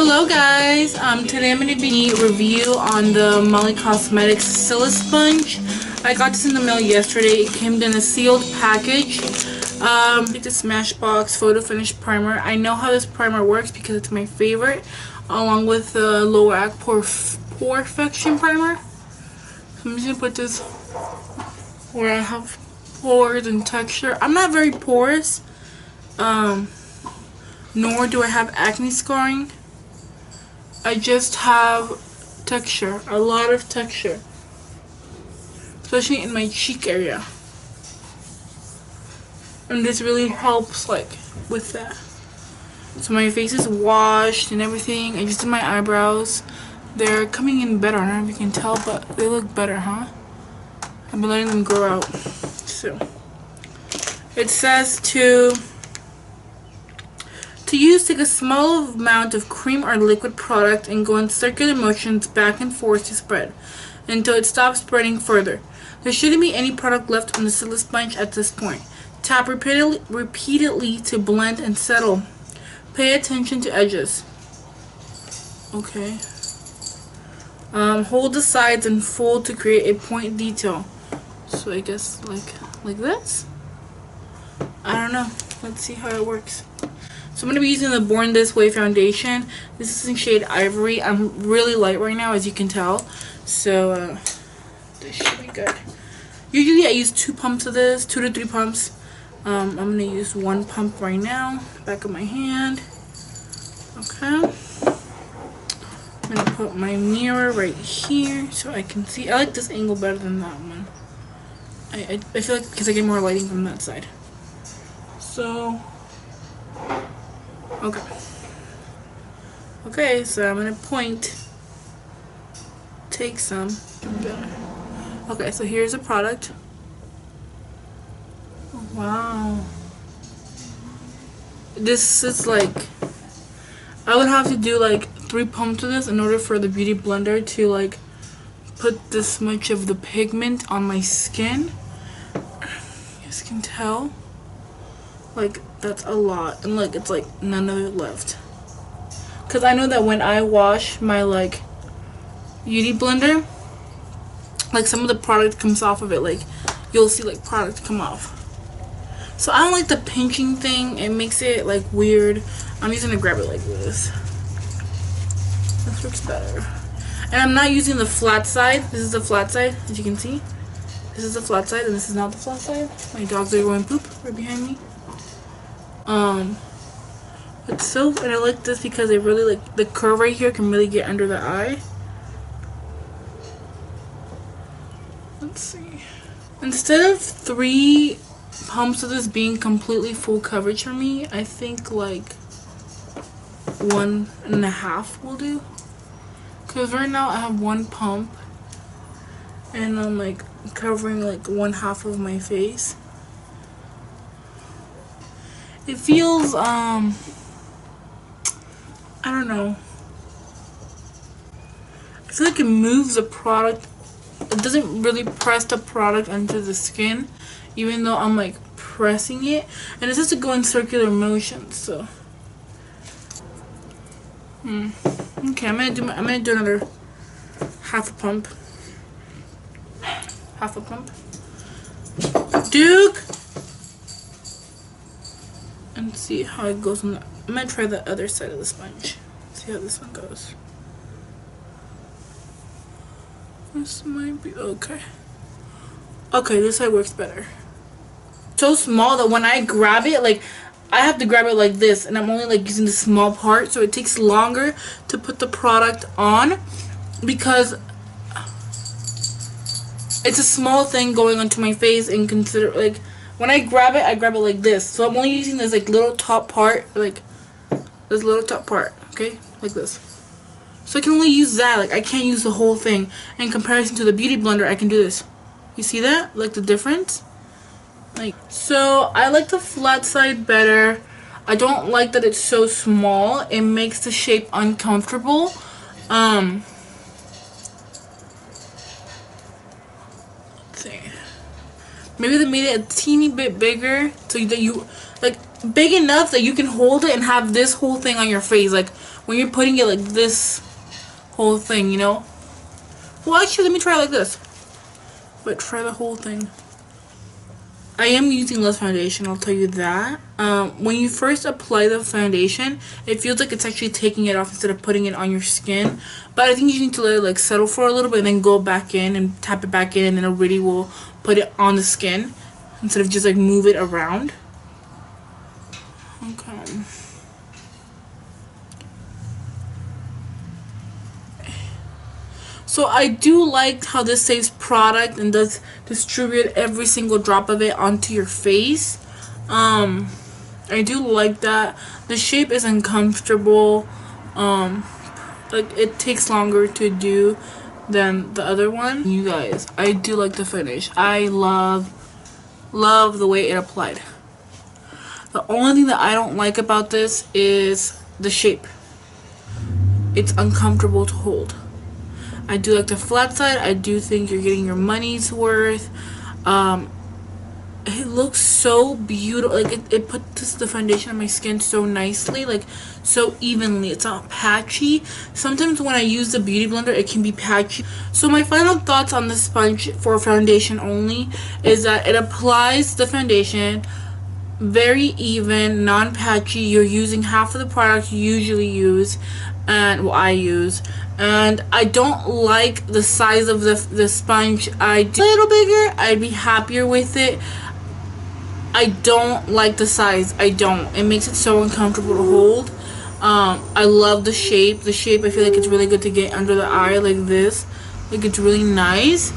Hello guys, today I'm going to be review on the Molly Cosmetics Sillisponge. I got this in the mail yesterday. It came in a sealed package. It's a Smashbox Photo Finish Primer. I know how this primer works because it's my favorite, along with the Lorac Perfection Primer. So I'm just going to put this where I have pores and texture. I'm not very porous, nor do I have acne scarring. I just have texture, a lot of texture, especially in my cheek area, and this really helps like with that. So my face is washed and everything. I just did my eyebrows. They're coming in better. I don't know if you can tell, but they look better, huh? I've been letting them grow out. So it says to use, take a small amount of cream or liquid product and go in circular motions back and forth to spread until it stops spreading further. There shouldn't be any product left on the Sillisponge at this point. Tap repeatedly to blend and settle. Pay attention to edges. Okay. Hold the sides and fold to create a point detail. So I guess like this. I don't know. Let's see how it works. So I'm going to be using the Born This Way foundation. This is in shade Ivory. I'm really light right now, as you can tell. So this should be good. Usually I use 2 pumps of this, 2 to 3 pumps. I'm going to use 1 pump right now, back of my hand. Okay. I'm going to put my mirror right here so I can see. I like this angle better than that one. I feel like because I get more lighting from that side. So okay, so I'm gonna point, take some. Okay, so here's the product. Wow, this is like, I would have to do like 3 pumps of this in order for the beauty blender to like put this much of the pigment on my skin. You guys can tell, like that's a lot, and like it's like none of it left. Because I know that when I wash my like beauty blender, like some of the product comes off of it, like you'll see like product come off. So I don't like the pinching thing. It makes it like weird. I'm just gonna grab it like this. This works better. And I'm not using the flat side. This is the flat side, as you can see. This is the flat side, and this is not the flat side. My dogs are going poop right behind me. It's so, and I like this because it really, like, the curve right here can really get under the eye. Let's see. Instead of 3 pumps of this being completely full coverage for me, I think like 1.5 will do. Because right now I have 1 pump, and I'm like covering like 1/2 of my face. It feels, I don't know. I feel like it moves the product. It doesn't really press the product onto the skin, even though I'm like pressing it. And it says to go in circular motions, so. Okay, I'm gonna do another 1/2 pump. 1/2 pump. Duke! And see how it goes on the, I'm gonna try the other side of the sponge. See how this one goes. This might be okay. Okay, this side works better. So small that when I grab it, like I have to grab it like this, and I'm only like using the small part, so it takes longer to put the product on because it's a small thing going onto my face, and consider like when I grab it like this. So I'm only using this like little top part, like this little top part, okay? Like this. So I can only use that, like I can't use the whole thing. In comparison to the beauty blender, I can do this. You see that? Like the difference? Like, so I like the flat side better. I don't like that it's so small. It makes the shape uncomfortable. Let's see. Maybe they made it a teeny bit bigger so that you, like, big enough that you can hold it and have this whole thing on your face. Like, when you're putting it like this whole thing, you know. Well, actually, let me try it like this. But try the whole thing. I am using less foundation, I'll tell you that. When you first apply the foundation, it feels like it's actually taking it off instead of putting it on your skin. But I think you need to let it like settle for a little bit and then go back in and tap it back in, and then it really will put it on the skin instead of just like move it around. Okay. So I do like how this saves product and does distribute every single drop of it onto your face. I do like that. The shape is uncomfortable. Like it takes longer to do than the other one. You guys, I do like the finish. I love the way it applied. The only thing that I don't like about this is the shape. It's uncomfortable to hold. I do like the flat side. I do think you're getting your money's worth. It looks so beautiful. Like it puts the foundation on my skin so nicely, like so evenly. It's not patchy. Sometimes when I use the beauty blender, it can be patchy. So my final thoughts on the sponge for foundation only is that it applies the foundation very even, non-patchy. You're using half of the product you usually use, and I use. And I don't like the size of the sponge. I do a little bigger. I'd be happier with it. I don't like the size. I don't. It makes it so uncomfortable to hold. I love the shape. The shape, I feel like it's really good to get under the eye like this. Like it's really nice.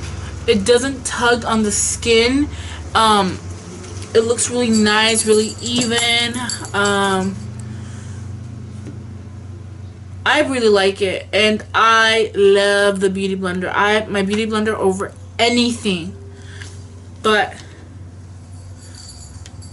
It doesn't tug on the skin. It looks really nice, really even. I really like it, and I love the beauty blender. My beauty blender over anything. But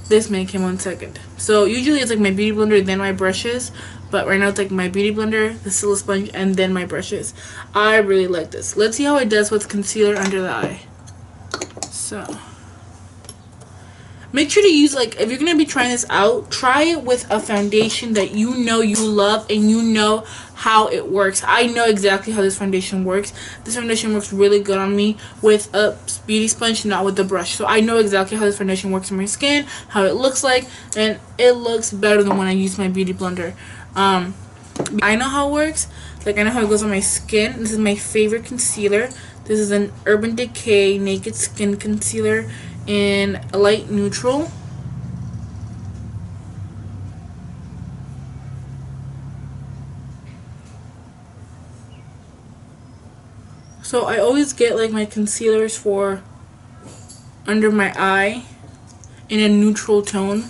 this may came on second. So usually it's like my beauty blender, then my brushes. But right now it's like my beauty blender, the Sillisponge, and then my brushes. I really like this. Let's see how it does with concealer under the eye. So make sure to use, like, if you're going to be trying this out, try it with a foundation that you know you love and you know how it works. I know exactly how this foundation works. This foundation works really good on me with a beauty sponge, not with the brush. So I know exactly how this foundation works on my skin, how it looks like, and it looks better than when I use my beauty blender. I know how it works. Like, I know how it goes on my skin. This is my favorite concealer. This is an Urban Decay Naked Skin Concealer in a light neutral. So I always get like my concealers for under my eye in a neutral tone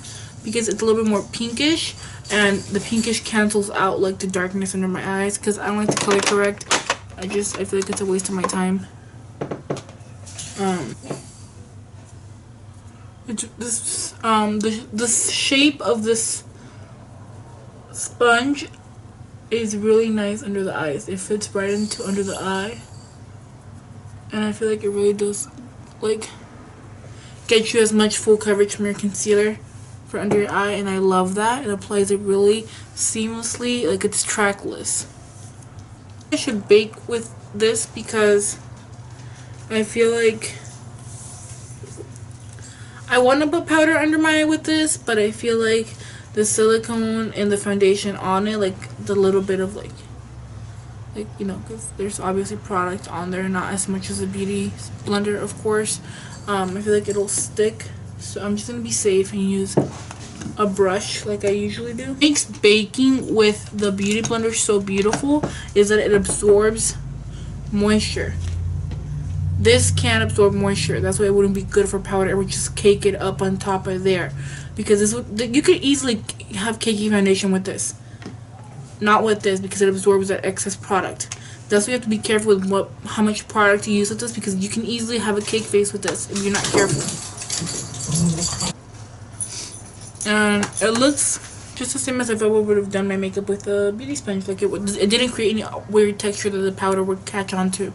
because it's a little bit more pinkish, and the pinkish cancels out like the darkness under my eyes because I don't like to color correct. I feel like it's a waste of my time. The shape of this sponge is really nice under the eyes. It fits right into under the eye, and I feel like it really does like get you as much full coverage from your concealer for under your eye, and I love that. It applies it really seamlessly, like it's trackless. I should bake with this because I feel like I want to put powder under my eye with this, but I feel like the silicone and the foundation on it, like the little bit of like you know, because there's obviously product on there, not as much as a beauty blender, of course. I feel like it'll stick, so I'm just gonna be safe and use a brush like I usually do. What makes baking with the beauty blender so beautiful is that it absorbs moisture. This can't absorb moisture. That's why it wouldn't be good for powder. It would just cake it up on top of there. Because this would, you could easily have cakey foundation with this. Not with this, because it absorbs that excess product. That's why you have to be careful with how much product you use with this, because you can easily have a cake face with this if you're not careful. And it looks just the same as if I would have done my makeup with a beauty sponge. Like it didn't create any weird texture that the powder would catch on to.